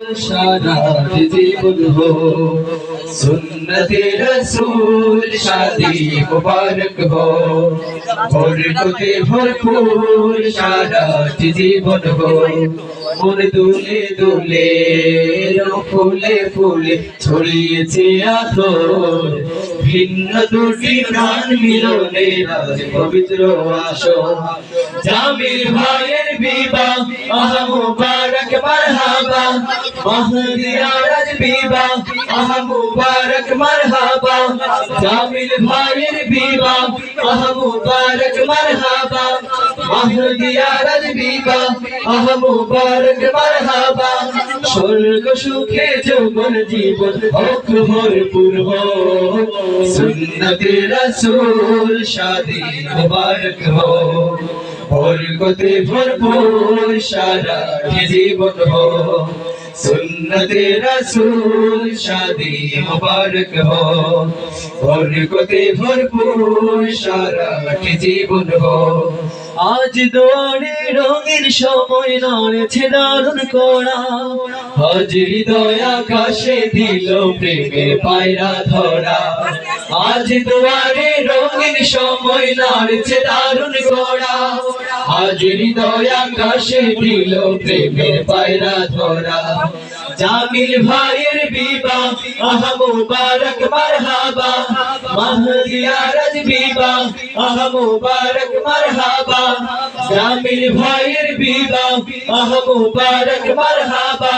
सारा जीवन हो सुन्नते रसूल शादी मुबारक हो बरकते भरपूर सारा जीवन हो मन दुले दुले ফুলে ফুলে ছড়িয়েছে আতর ভিন্ন দুটি প্রাণ মিলনে আজ পবিত্র আসর জামিল ভাইয়ের বিবাহ আহা মুবারক মারহাবা মাহদি আরাজ বিবাহ আহা মুবারক মারহাবা জামিল ভাইয়ের বিবাহ আহা মুবারক মারহাবা মাহদি আরাজ বিবাহ আহা মুবারক মারহাবা স্বর্গ সুখে যৌবন জীবন হোক ভরপুর हो सुन्नते रसूल शादी मुबारक हो बरकते भरपूर सारा जीवन हो सुन्नते रसूल शादी मुबारक हो बरकते भरपूर सारा जीवन हो आज दोয়ারে রঙের সময় নড়েছে দারুণ কোড়া আজ হৃদয় আকাশে দিল প্রেমের পায়রা ধরা আজ দুয়ারে রঙের সময় নড়েছে দারুণ কোড়া আজ হৃদয় আকাশে দিল প্রেমের পায়রা ধরা জামিল ভাইয়ের বিবাহ আহা মুবারক মারহাবা মাহদি আরাজ বিবাহ আহা মুবারক মারহাবা জামিল ভাইয়ের বিবাহ আহা মুবারক মারহাবা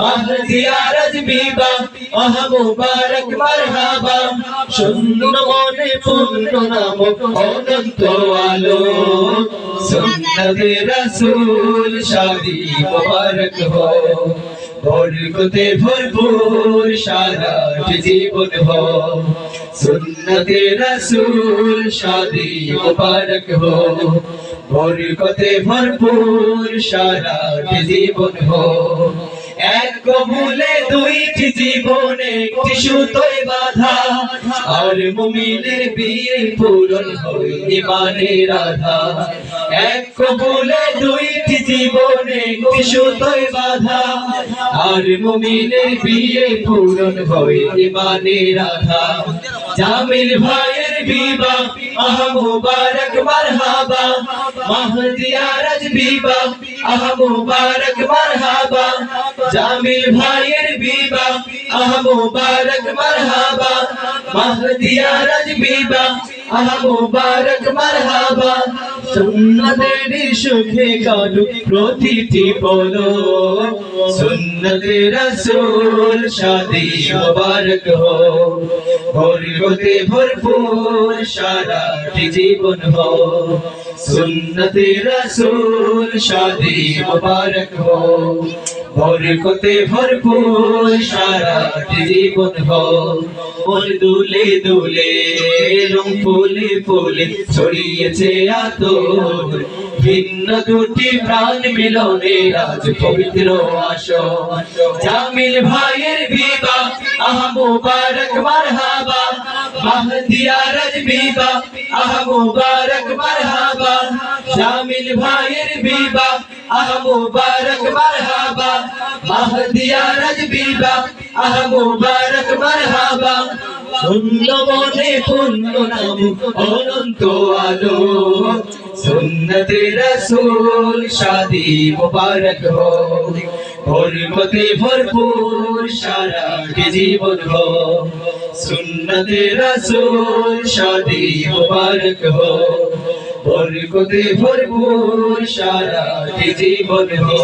মাহদি আরাজ বিবাহ আহা মুবারক মারহাবা শূন্য মনে পূর্ণ নাম অনন্ত আলো সুন্নতে রাসূল শাদি মুবারক हो बरकते भरपूर सारा जीवन हो सुन्नते रसूल शादी मुबारक हो बरकते भरपूर सारा जीवन हो এক কবুলে দুইটি জীবন একটি সুতোয় বাঁধা আর মুমিনের বিয়ে পূরণ হয় ঈমানের আধার এক কবুলে দুইটি জীবন একটি সুতোয় বাঁধা আর মুমিনের বিয়ে পূরণ হয় ঈমানের আধার জামিল ভাইয়ের বিবাহ আহা মুবারক মারহাবা মাহদি আরাজ বিবাহ আহা মুবারক মারহাবা জামিল ভাইয়ের বিবাহ আহা মুবারক মারহাবা মাহদি আরাজ বিবাহ আহা মুবারক মারহাবা সুন্নতের সুখে কাটুক প্রতিটি পলক সুন্নতে রাসূল শাদি মুবারক हो बरकते भरपूर सारा जीवन हो सुन्नते रसूल शादी मुबारक हो बरकते भरपूर सारा जीवन हो मन दुले दुले रंग ফুলে ফুলে ছড়িয়েছে আতর ভিন্ন দুটি প্রাণ মিলনে আজ পবিত্র আসর জামিল ভাইয়ের বিবাহ আহা মুবারক মারহাবা মাহদি আরাজ বিবাহ আহা মুবারক মারহাবা জামিল ভাইয়ের বিবাহ আহা মুবারক মারহাবা মাহদি আরাজ বিবাহ আহা মুবারক মারহাবা শূন্য মনে পূর্ণ নাম অনন্ত আলো সুন্নতে রাসূল শাদি মুবারক हो बरकते भरपूर सारा जीवन हो सुन्नते रसूल शादी मुबारक हो बरकते भरपूर सारा जीवन हो।